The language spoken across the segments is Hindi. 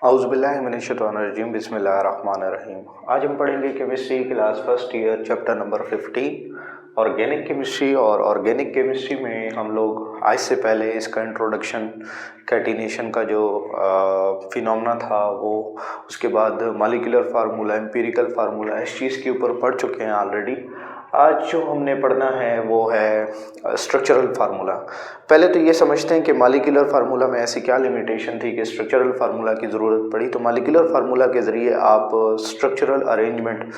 औज़ुबिल्लाहिमिनश्शैतानिर्रजीम बिस्मिल्लाहिर्रहमानिर्रहीम। आज हम पढ़ेंगे chemistry class first year chapter number 15 organic chemistry. और ऑर्गेनिक केमिस्ट्री में हम लोग आज से पहले इसका इंट्रोडक्शन, कैटिनेशन का जो फिनोमेना था वो, उसके बाद मॉलिक्यूलर फार्मूला, एम्पिरिकल फार्मूला, इस चीज़ के ऊपर पढ़ चुके हैं ऑलरेडी। आज जो हमने पढ़ना है वो है स्ट्रक्चरल फार्मूला। पहले तो ये समझते हैं कि मॉलिक्यूलर फार्मूला में ऐसी क्या लिमिटेशन थी कि स्ट्रक्चरल फार्मूला की ज़रूरत पड़ी। तो मॉलिक्यूलर फार्मूला के ज़रिए आप स्ट्रक्चरल अरेंजमेंट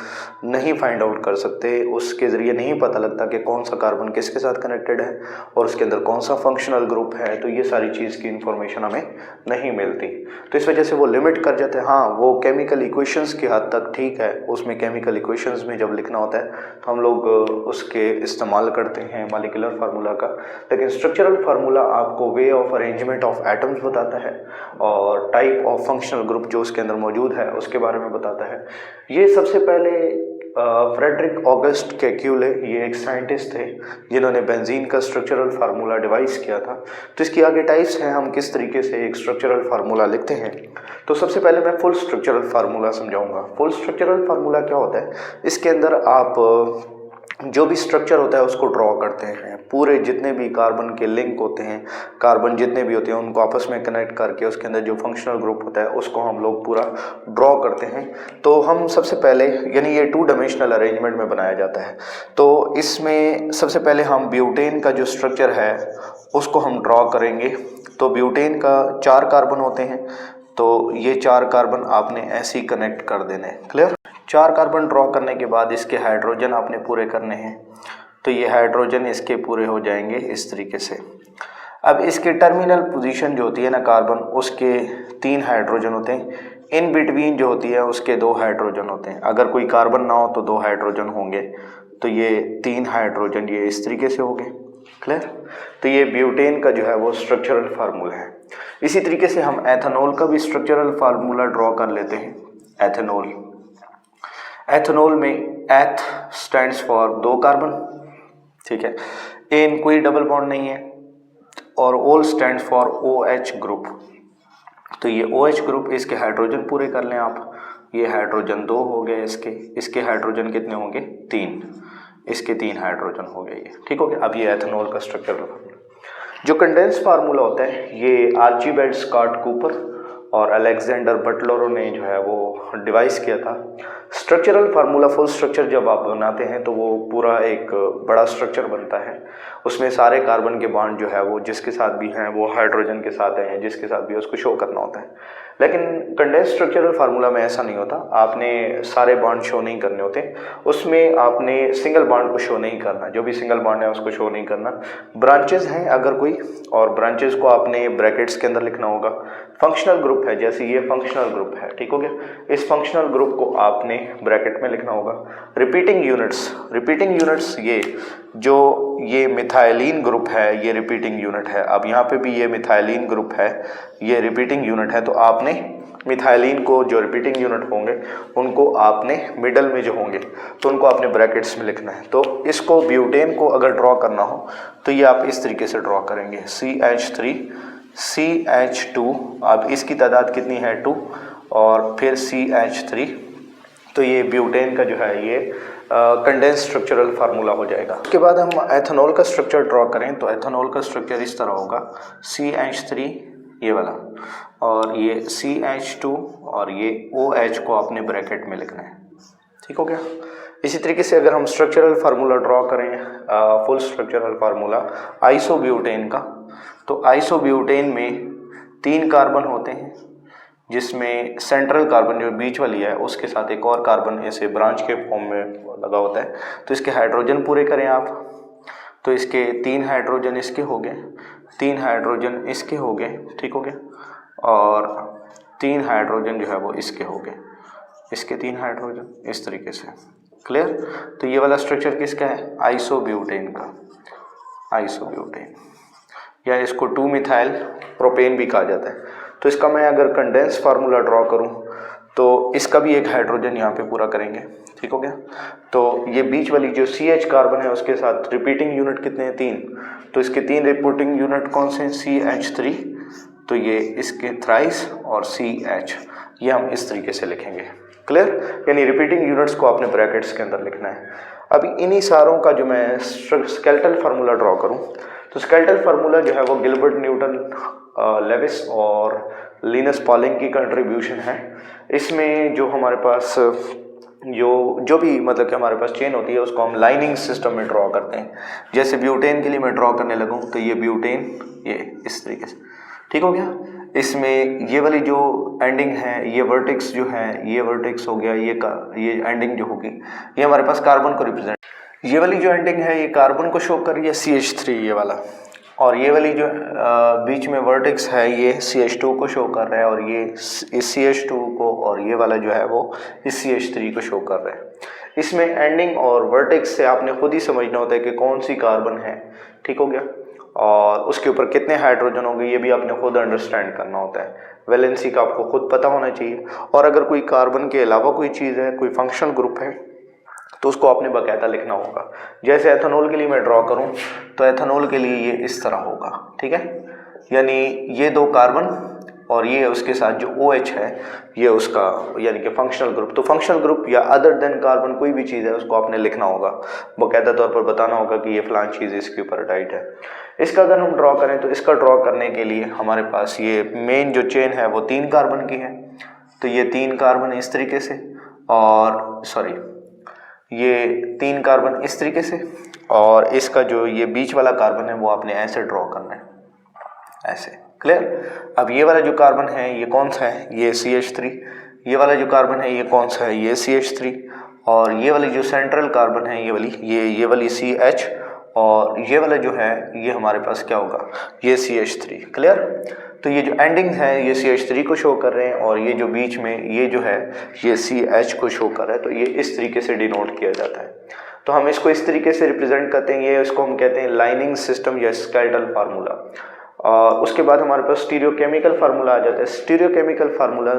नहीं फाइंड आउट कर सकते, उसके ज़रिए नहीं पता लगता कि कौन सा कार्बन किसके साथ कनेक्टेड है और उसके अंदर कौन सा फंक्शनल ग्रुप है। तो ये सारी चीज़ की इंफॉर्मेशन हमें नहीं मिलती, तो इस वजह से वो लिमिट कर जाते हैं। हाँ, वो केमिकल इक्वेशंस की हद तक ठीक है, उसमें केमिकल इक्वेशंस में जब लिखना होता है तो हम लोग उसके इस्तेमाल करते हैं मॉलिक्यूलर फार्मूला का। लेकिन स्ट्रक्चरल फार्मूला आपको way of arrangement of atoms बताता है और टाइप ऑफ फंक्शनल ग्रुप जो उसके अंदर मौजूद है उसके बारे में बताता है। ये सबसे पहले फ्रेडरिक ऑगस्ट केक्यूले, ये एक साइंटिस्ट थे जिन्होंने बेंजीन का स्ट्रक्चरल फार्मूला डिवाइस किया था। तो इसकी आगे टाइप्स हैं, हम किस तरीके से एक स्ट्रक्चरल फार्मूला लिखते हैं। तो सबसे पहले मैं फुल स्ट्रक्चरल फार्मूला समझाऊंगा। फुल स्ट्रक्चरल फार्मूला क्या होता है? इसके अंदर आप जो भी स्ट्रक्चर होता है उसको ड्रॉ करते हैं। पूरे जितने भी कार्बन के लिंक होते हैं, कार्बन जितने भी होते हैं उनको आपस में कनेक्ट करके उसके अंदर जो फंक्शनल ग्रुप होता है उसको हम लोग पूरा ड्रॉ करते हैं। तो हम सबसे पहले, यानी ये 2 डायमेंशनल अरेंजमेंट में बनाया जाता है। तो इसमें सबसे पहले हम ब्यूटेन का जो स्ट्रक्चर है उसको हम ड्रॉ करेंगे। तो ब्यूटेन का 4 कार्बन होते हैं, तो ये 4 कार्बन आपने ऐसे ही कनेक्ट कर देने हैं। क्लियर? 4 कार्बन ड्रॉ करने के बाद इसके हाइड्रोजन आपने पूरे करने हैं, तो ये हाइड्रोजन इसके पूरे हो जाएंगे इस तरीके से। अब इसके टर्मिनल पोजीशन जो होती है ना कार्बन, उसके 3 हाइड्रोजन होते हैं। इन बिटवीन जो होती है उसके 2 हाइड्रोजन होते हैं। अगर कोई कार्बन ना हो तो 2 हाइड्रोजन होंगे, तो ये 3 हाइड्रोजन ये इस तरीके से हो गए। क्लियर? तो ये ब्यूटेन का जो है वो स्ट्रक्चरल फार्मूला है। इसी तरीके से हम एथेनॉल का भी स्ट्रक्चरल फार्मूला ड्रॉ कर लेते हैं। एथेनॉल में एथ स्टैंड्स फॉर 2 कार्बन, ठीक है। एन कोई डबल बॉन्ड नहीं है, और ओल स्टैंड्स फॉर OH ग्रुप। तो ये OH ग्रुप, इसके हाइड्रोजन पूरे कर लें आप। ये हाइड्रोजन 2 हो गए, इसके हाइड्रोजन कितने होंगे? 3। इसके 3 हाइड्रोजन हो गए, ये ठीक हो गया। अब ये एथेनॉल का स्ट्रक्चरल फार्मूला। जो कंडेंस फार्मूला होता है ये आर्चिबाल्ड स्कॉट कूपर और अलेक्जेंडर बटलर ने जो है वो डिवाइस किया था। स्ट्रक्चरल फार्मूला, फुल स्ट्रक्चर जब आप बनाते हैं तो वो पूरा एक बड़ा स्ट्रक्चर बनता है। उसमें सारे कार्बन के बॉन्ड जो है वो जिसके साथ भी हैं वो हाइड्रोजन के साथ हैं, जिसके साथ भी उसको शो करना होता है। लेकिन कंडेंस स्ट्रक्चरल फार्मूला में ऐसा नहीं होता, आपने सारे बॉन्ड शो नहीं करने होते। उसमें आपने सिंगल बॉन्ड को शो नहीं करना, जो भी सिंगल बॉन्ड है उसको शो नहीं करना। ब्रांचेस हैं अगर कोई, और ब्रांचेस को आपने ब्रैकेट्स के अंदर लिखना होगा। फंक्शनल ग्रुप है, जैसे ये फंक्शनल ग्रुप है, ठीक हो गया। इस फंक्शनल ग्रुप को आपने ब्रैकेट में लिखना होगा। रिपीटिंग यूनिट्स ये जो ये मिथाइलिन ग्रुप है ये रिपीटिंग यूनिट है। अब यहाँ पे भी ये मिथाइलिन ग्रुप है, ये रिपीटिंग यूनिट है। तो आपने मिथाइलिन को, जो रिपीटिंग यूनिट होंगे उनको आपने मिडल में जो होंगे तो उनको आपने ब्रैकेट्स में लिखना है। तो इसको ब्यूटेन को अगर ड्रॉ करना हो तो ये आप इस तरीके से ड्रॉ करेंगे। CH3 CH2, अब इसकी तादाद कितनी है? 2, और फिर CH3। तो ये ब्यूटेन का जो है ये कंडेंस स्ट्रक्चरल फार्मूला हो जाएगा। उसके बाद हम एथेनॉल का स्ट्रक्चर ड्रॉ करें तो एथेनॉल का स्ट्रक्चर इस तरह होगा। CH3 ये वाला, और ये CH2, और ये OH को आपने ब्रैकेट में लिखना है, ठीक हो गया। इसी तरीके से अगर हम स्ट्रक्चरल फार्मूला ड्रॉ करें, फुल स्ट्रक्चरल फार्मूला आइसोब्यूटेन का, तो आइसोब्यूटेन में 3 कार्बन होते हैं, जिसमें सेंट्रल कार्बन जो बीच वाली है उसके साथ एक और कार्बन ऐसे ब्रांच के फॉर्म में लगा होता है। तो इसके हाइड्रोजन पूरे करें आप, तो इसके 3 हाइड्रोजन इसके हो गए, 3 हाइड्रोजन इसके हो गए, ठीक हो गया। और 3 हाइड्रोजन जो है वो इसके हो गए, इसके 3 हाइड्रोजन इस तरीके से। क्लियर? तो ये वाला स्ट्रक्चर किसका है? आइसोब्यूटेन का। आइसोब्यूटेन, या इसको 2 मिथाइल प्रोपेन भी कहा जाता है। तो इसका मैं अगर कंडेंस फार्मूला ड्रॉ करूं तो इसका भी एक हाइड्रोजन यहाँ पे पूरा करेंगे, ठीक हो गया। तो ये बीच वाली जो CH कार्बन है उसके साथ रिपीटिंग यूनिट कितने हैं? 3। तो इसके 3 रिपीटिंग यूनिट कौन से हैं? CH3, तो ये इसके थ्राइस और CH ये हम इस तरीके से लिखेंगे। क्लियर? यानी रिपीटिंग यूनिट्स को आपने ब्रैकेट्स के अंदर लिखना है। अभी इन्हीं सारों का जो मैं स्केलेटल फार्मूला ड्रॉ करूं तो स्केलेटल फार्मूला जो है वो गिलबर्ट न्यूटन, लेविस और लिनस पॉलिंग की कंट्रीब्यूशन है। इसमें जो हमारे पास जो भी मतलब कि हमारे पास चेन होती है उसको हम लाइनिंग सिस्टम में ड्रॉ करते हैं। जैसे ब्यूटेन के लिए मैं ड्रॉ करने लगूं तो ये ब्यूटेन ये इस तरीके से, ठीक हो गया। इसमें ये वाली जो एंडिंग है, ये वर्टेक्स जो है, ये वर्टेक्स हो गया, ये एंडिंग जो होगी ये हमारे पास कार्बन को रिप्रेजेंट, ये वाली जो एंडिंग है ये कार्बन को शो कर रही है CH3 ये वाला, और ये वाली जो बीच में वर्टेक्स है ये CH2 को शो कर रहा है, और ये इस CH2 को और ये वाला जो है वो इस CH3 को शो कर रहा है। इसमें एंडिंग और वर्टेक्स से आपने खुद ही समझना होता है कि कौन सी कार्बन है, ठीक हो गया, और उसके ऊपर कितने हाइड्रोजन होंगे ये भी आपने खुद अंडरस्टैंड करना होता है। वैलेंसी का आपको खुद पता होना चाहिए, और अगर कोई कार्बन के अलावा कोई चीज़ है, कोई फंक्शनल ग्रुप है तो उसको आपने बाकायदा लिखना होगा। जैसे एथेनॉल के लिए मैं ड्रॉ करूं तो एथेनॉल के लिए ये इस तरह होगा, ठीक है, यानी ये दो कार्बन और ये उसके साथ जो OH है ये उसका यानी कि फंक्शनल ग्रुप। तो फंक्शनल ग्रुप या अदर देन कार्बन कोई भी चीज़ है उसको आपने लिखना होगा, बाकायदा तौर पर बताना होगा कि ये फलान चीज़ इसके ऊपर टाइट है। इसका अगर हम ड्रॉ करें तो इसका ड्रॉ करने के लिए हमारे पास ये मेन जो चेन है वो 3 कार्बन की है, तो ये 3 कार्बन इस तरीके से, और सॉरी ये 3 कार्बन इस तरीके से, और इसका जो ये बीच वाला कार्बन है वो आपने ऐसे ड्रॉ करना है, ऐसे। क्लियर? अब ये वाला जो कार्बन है ये कौन सा है, ये CH3, ये वाला जो कार्बन है ये कौन सा है, ये CH3, और ये वाली जो सेंट्रल कार्बन है ये वाली CH, और ये वाला जो है ये हमारे पास क्या होगा, ये CH3। क्लियर? तो ये जो एंडिंग है ये CH3 को शो कर रहे हैं, और ये जो बीच में ये जो है ये CH को शो कर रहा है, तो ये इस तरीके से डिनोट किया जाता है। तो हम इसको इस तरीके से रिप्रेजेंट करते हैं, ये इसको हम कहते हैं लाइनिंग सिस्टम या स्केलेटल फार्मूला। उसके बाद हमारे पास स्टीरियोकेमिकल फार्मूला आ जाता है। स्टीरियोकेमिकल फार्मूला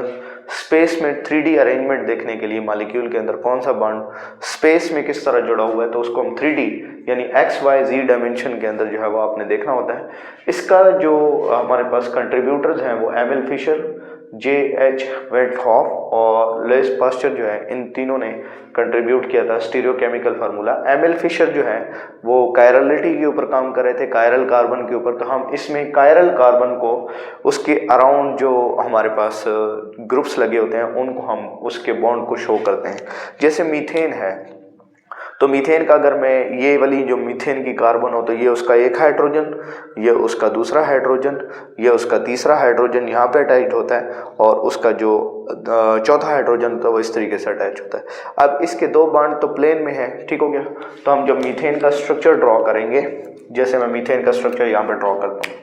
स्पेस में 3D अरेंजमेंट देखने के लिए मॉलिक्यूल के अंदर कौन सा बॉन्ड स्पेस में किस तरह जुड़ा हुआ है, तो उसको हम 3D यानी XYZ डायमेंशन के अंदर जो है वो आपने देखना होता है। इसका जो हमारे पास कंट्रीब्यूटर्स हैं वो एमिल फिशर, J.H. वेटहॉफ और लुइस पास्चर जो है, इन तीनों ने कंट्रीब्यूट किया था स्टीरियोकेमिकल फार्मूला। एमिल फिशर जो है वो कायरलिटी के ऊपर काम कर रहे थे, कायरल कार्बन के ऊपर, तो हम इसमें कायरल कार्बन को उसके अराउंड जो हमारे पास ग्रुप्स लगे होते हैं उनको हम उसके बॉन्ड को शो करते हैं। जैसे मीथेन है, तो मीथेन का अगर मैं ये वाली जो मीथेन की कार्बन हो तो ये उसका एक हाइड्रोजन, ये उसका दूसरा हाइड्रोजन, ये उसका तीसरा हाइड्रोजन यहाँ पे अटैच होता है, और उसका जो चौथा हाइड्रोजन तो वो इस तरीके से अटैच होता है। अब इसके 2 बॉन्ड तो प्लेन में है, ठीक हो गया। तो हम जब मीथेन का स्ट्रक्चर ड्रॉ करेंगे, जैसे मैं मीथेन का स्ट्रक्चर यहाँ पे ड्रॉ करता हूँ,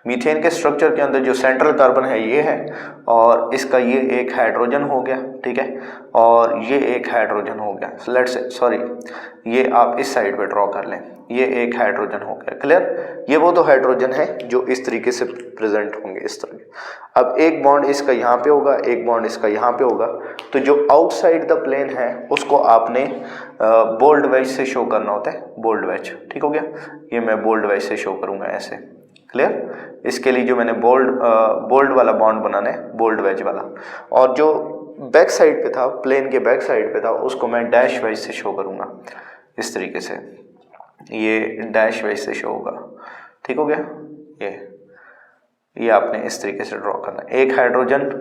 मीथेन के स्ट्रक्चर के अंदर जो सेंट्रल कार्बन है ये है, और इसका ये एक हाइड्रोजन हो गया, ठीक है, और ये एक हाइड्रोजन हो गया। लेट्स से सॉरी ये आप इस साइड पे ड्रॉ कर लें, ये एक हाइड्रोजन हो गया। क्लियर? ये वो 2 हाइड्रोजन है जो इस तरीके से प्रेजेंट होंगे इस तरह। अब एक बॉन्ड इसका यहाँ पे होगा, एक बॉन्ड इसका यहाँ पे होगा, तो जो आउटसाइड द प्लेन है उसको आपने बोल्ड वेज से शो करना होता है, बोल्ड वेज, ठीक हो गया। ये मैं बोल्ड वेज से शो करूंगा ऐसे। क्लियर? इसके लिए जो मैंने बोल्ड वाला बॉन्ड बनाना है, बोल्ड वेज वाला, और जो बैक साइड पे था, प्लेन के बैक साइड पे था, उसको मैं डैश वेज से शो करूंगा इस तरीके से, ये डैश वेज से शो होगा, ठीक हो गया। ये आपने इस तरीके से ड्रॉ करना है। एक हाइड्रोजन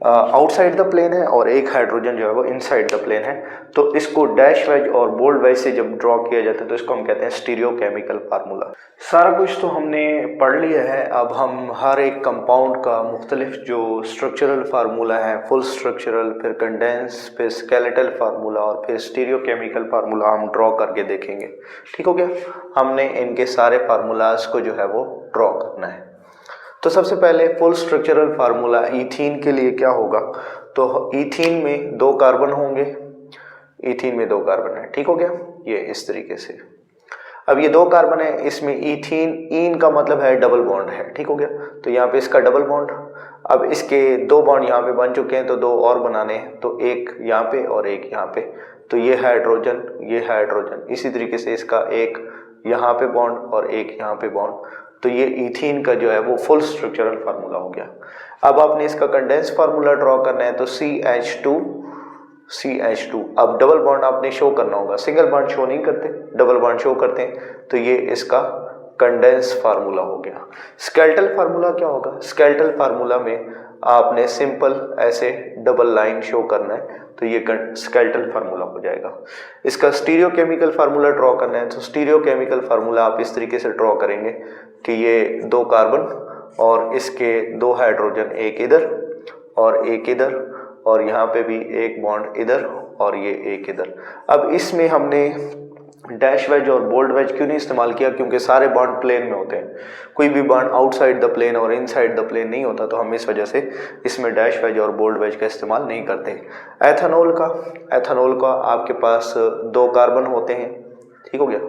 आउटसाइड द प्लेन है और एक हाइड्रोजन जो है वो इनसाइड द प्लेन है, तो इसको डैश वेज और बोल्ड वेज से जब ड्रॉ किया जाता है तो इसको हम कहते हैं स्टीरियोकेमिकल फार्मूला। सारा कुछ तो हमने पढ़ लिया है, अब हम हर एक कंपाउंड का मुख्तलिफ जो स्ट्रक्चरल फार्मूला है, फुल स्ट्रक्चरल, फिर कंडेंस, फिर स्केलेटल फार्मूला और फिर स्टीरियोकेमिकल फार्मूला हम ड्रॉ करके देखेंगे, ठीक हो गया। हमने इनके सारे फार्मूलाज को जो है वो ड्रॉ करना है। तो सबसे पहले फुल स्ट्रक्चरल फार्मूला ईथीन के लिए क्या होगा, तो ईथीन में 2 कार्बन होंगे, ईथीन में 2 कार्बन है, ठीक हो गया, ये इस तरीके से। अब ये 2 कार्बन है, इसमें ईथीन, ईन का मतलब है डबल बॉन्ड है, ठीक हो गया, तो यहाँ पे इसका डबल बॉन्ड। अब इसके 2 बॉन्ड यहाँ पे बन चुके हैं तो 2 और बनाने हैं, तो एक यहाँ पे और एक यहाँ पे, तो ये हाइड्रोजन, ये हाइड्रोजन, इसी तरीके से इसका एक यहाँ पे बॉन्ड और एक यहाँ पे बॉन्ड, तो ये इथीन का जो है वो फुल स्ट्रक्चरल फार्मूला हो गया। अब आपने इसका कंडेंस फार्मूला ड्रॉ करना है, तो CH2 अब डबल बॉन्ड आपने शो करना होगा, सिंगल बॉन्ड शो नहीं करते, डबल बॉन्ड शो करते हैं, तो ये इसका कंडेंस फार्मूला हो गया। स्केलेटल फार्मूला क्या होगा? स्केलेटल फार्मूला में आपने सिंपल ऐसे डबल लाइन शो करना है, तो ये स्केलेटल फार्मूला हो जाएगा। इसका स्टीरियोकेमिकल फार्मूला ड्रॉ करना है, तो स्टीरियोकेमिकल फार्मूला आप इस तरीके से ड्रॉ करेंगे कि ये 2 कार्बन और इसके 2 हाइड्रोजन, एक इधर और एक इधर, और यहाँ पे भी एक बॉन्ड इधर और ये एक इधर। अब इसमें हमने डैश वेज और बोल्ड वेज क्यों नहीं इस्तेमाल किया? क्योंकि सारे बॉन्ड प्लेन में होते हैं, कोई भी बॉन्ड आउटसाइड द प्लेन और इनसाइड द प्लेन नहीं होता, तो हम इस वजह से इसमें डैश वेज और बोल्ड वेज का इस्तेमाल नहीं करते। एथेनॉल का आपके पास 2 कार्बन होते हैं, ठीक हो गया,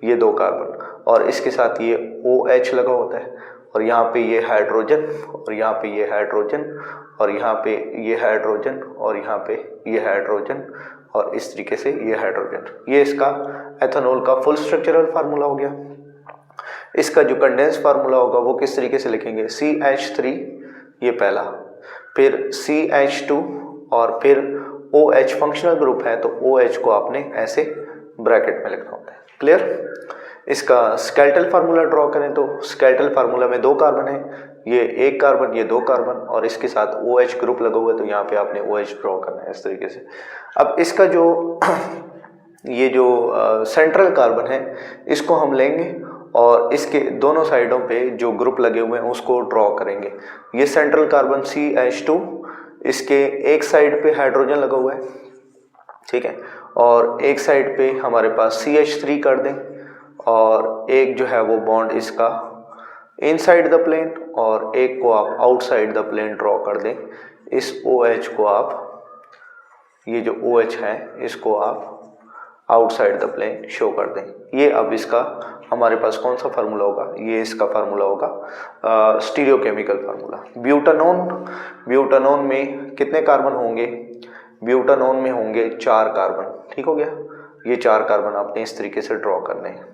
ये 2 कार्बन, और इसके साथ ये OH लगा होता है, और यहाँ पे ये हाइड्रोजन, और यहाँ पे ये हाइड्रोजन, और यहाँ पे ये हाइड्रोजन, और यहाँ पे ये हाइड्रोजन, और इस तरीके से ये हाइड्रोजन। ये इसका एथेनॉल का फुल स्ट्रक्चरल फार्मूला हो गया। इसका जो कंडेंस फार्मूला होगा वो किस तरीके से लिखेंगे? CH3 ये पहला, फिर CH2 और फिर OH फंक्शनल ग्रुप है, तो OH को आपने ऐसे ब्रैकेट में लिखना होता है। क्लियर? इसका स्केलेटल फार्मूला ड्रॉ करें, तो स्केलेटल फार्मूला में 2 कार्बन है, ये 1 कार्बन, ये 2 कार्बन, और इसके साथ OH ग्रुप लगा हुआ है, तो यहाँ पे आपने OH ड्रॉ करना है इस तरीके से। अब इसका जो ये जो सेंट्रल कार्बन है, इसको हम लेंगे और इसके दोनों साइडों पे जो ग्रुप लगे हुए हैं उसको ड्रॉ करेंगे। ये सेंट्रल कार्बन CH2, इसके एक साइड पे हाइड्रोजन लगा हुआ है, ठीक है, और एक साइड पे हमारे पास CH3 कर दें, और एक जो है वो बॉन्ड इसका इनसाइड द प्लेन, और एक को आप आउटसाइड द प्लेन ड्रॉ कर दें। इस OH को आप, ये जो OH है इसको आप आउटसाइड द प्लेन शो कर दें। ये अब इसका हमारे पास कौन सा फार्मूला होगा? ये इसका फार्मूला होगा स्टीरियोकेमिकल फार्मूला। ब्यूटानॉन में कितने कार्बन होंगे? ब्यूटानॉन में होंगे 4 कार्बन, ठीक हो गया। ये 4 कार्बन आपने इस तरीके से ड्रॉ करने हैं,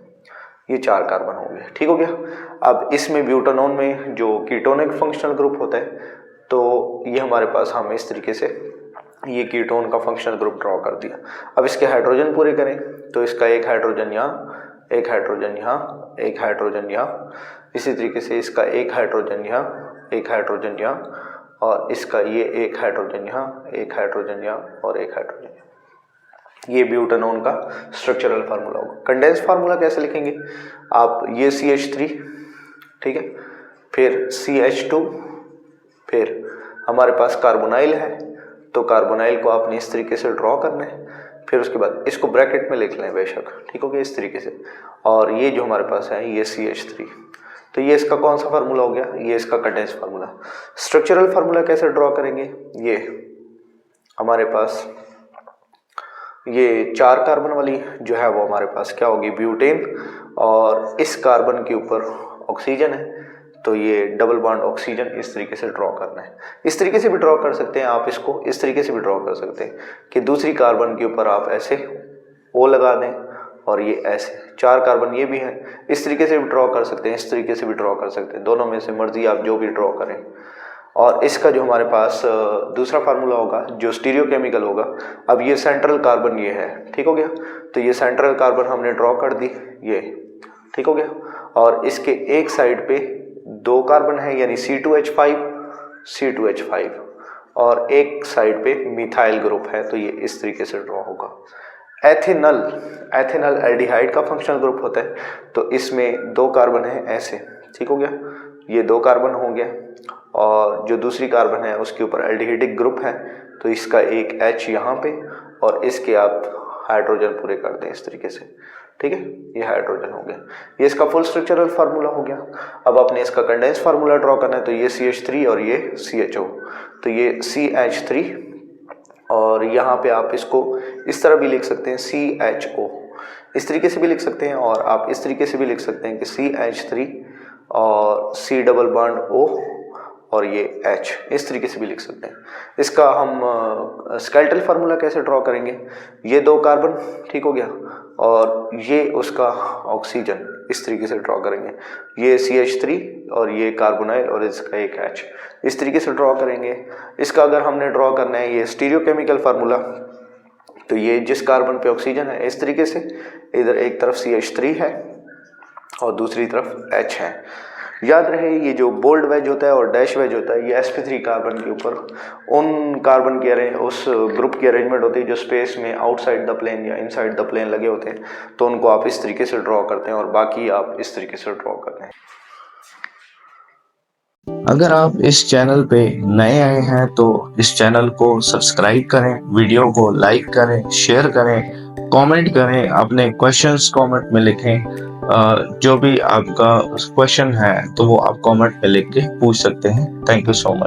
ये 4 कार्बन होंगे, ठीक हो गया। अब इसमें ब्यूटानॉन में जो कीटोनिक फंक्शनल ग्रुप होता है, तो ये हमारे पास हम इस तरीके से ये कीटोन का फंक्शनल ग्रुप ड्रॉ कर दिया। अब इसके हाइड्रोजन पूरे करें, तो इसका एक हाइड्रोजन यहाँ, एक हाइड्रोजन यहाँ, एक हाइड्रोजन यहाँ, इसी तरीके से इसका एक हाइड्रोजन यहाँ, एक हाइड्रोजन यहाँ, और इसका ये एक हाइड्रोजन यहाँ, एक हाइड्रोजन यहाँ, और एक हाइड्रोजन यहाँ। ये ब्यूटानॉन का स्ट्रक्चरल फार्मूला होगा। कंडेंस फार्मूला कैसे लिखेंगे आप? ये CH3, ठीक है, फिर CH2, फिर हमारे पास कार्बोनाइल है, तो कार्बोनाइल को आपने इस तरीके से ड्रॉ करना है, फिर उसके बाद इसको ब्रैकेट में लिख लें बेशक, ठीक हो गया, इस तरीके से। और ये जो हमारे पास है ये CH3, तो ये इसका कौन सा फार्मूला हो गया? ये इसका कंडेंस फार्मूला। स्ट्रक्चरल फार्मूला कैसे ड्रॉ करेंगे? ये हमारे पास ये 4 कार्बन वाली जो है वो हमारे पास क्या होगी? ब्यूटेन, और इस कार्बन के ऊपर ऑक्सीजन है, तो ये डबल बॉन्ड ऑक्सीजन इस तरीके से ड्रॉ करना है। इस तरीके से भी ड्रॉ कर सकते हैं आप, इसको इस तरीके से भी ड्रॉ कर सकते हैं कि दूसरी कार्बन के ऊपर आप ऐसे O लगा दें, और ये ऐसे 4 कार्बन ये भी हैं, इस तरीके से भी ड्रॉ कर सकते हैं, इस तरीके से भी ड्रॉ कर सकते हैं, दोनों में से मर्जी आप जो भी ड्रॉ करें। और इसका जो हमारे पास दूसरा फार्मूला होगा जो स्टीरियोकेमिकल होगा, अब ये सेंट्रल कार्बन ये है, ठीक हो गया, तो ये सेंट्रल कार्बन हमने ड्रॉ कर दी, ये ठीक हो गया, और इसके एक साइड पे 2 कार्बन है यानी C2H5, और एक साइड पे मिथाइल ग्रुप है, तो ये इस तरीके से ड्रॉ होगा। एथिनल एल्डिहाइड का फंक्शनल ग्रुप होता है, तो इसमें 2 कार्बन है ऐसे, ठीक हो गया, ये 2 कार्बन हो गया, और जो दूसरी कार्बन है उसके ऊपर एल्डिहाइडिक ग्रुप है, तो इसका एक H यहाँ पे, और इसके आप हाइड्रोजन पूरे कर दें इस तरीके से, ठीक है, ये हाइड्रोजन हो गया। ये इसका फुल स्ट्रक्चरल फार्मूला हो गया। अब आपने इसका कंडेंस फार्मूला ड्रॉ करना है, तो ये CH3 और ये CHO, तो ये CH3, और यहाँ पे आप इसको इस तरह भी लिख सकते हैं CHO, इस तरीके से भी लिख सकते हैं, और आप इस तरीके से भी लिख सकते हैं कि CH3 और C डबल बॉन्ड O और ये H, इस तरीके से भी लिख सकते हैं। इसका हम स्केलेटल फार्मूला कैसे ड्रॉ करेंगे? ये 2 कार्बन, ठीक हो गया, और ये उसका ऑक्सीजन, इस तरीके से ड्रॉ करेंगे। ये CH3 और ये कार्बोनाइल और इसका एक H, इस तरीके से ड्रॉ करेंगे। इसका अगर हमने ड्रॉ करना है ये स्टीरियोकेमिकल फार्मूला, तो ये जिस कार्बन पे ऑक्सीजन है इस तरीके से, इधर एक तरफ CH3 है और दूसरी तरफ H है। याद रहे ये जो बोल्ड वेज होता है और डैश वेज होता है, ये sp3 कार्बन के ऊपर उन कार्बन की उस ग्रुप की अरेंजमेंट होती है जो स्पेस में आउटसाइड द प्लेन या इनसाइड द प्लेन लगे होते हैं, तो उनको आप इस तरीके से ड्रॉ करते हैं और बाकी आप इस तरीके से ड्रॉ करते हैं। अगर आप इस चैनल पे नए आए हैं तो इस चैनल को सब्सक्राइब करें, वीडियो को लाइक करें, शेयर करें, कमेंट करें, अपने क्वेश्चंस कमेंट में लिखें। जो भी आपका क्वेश्चन है तो वो आप कमेंट में लिख के पूछ सकते हैं। Thank you so much.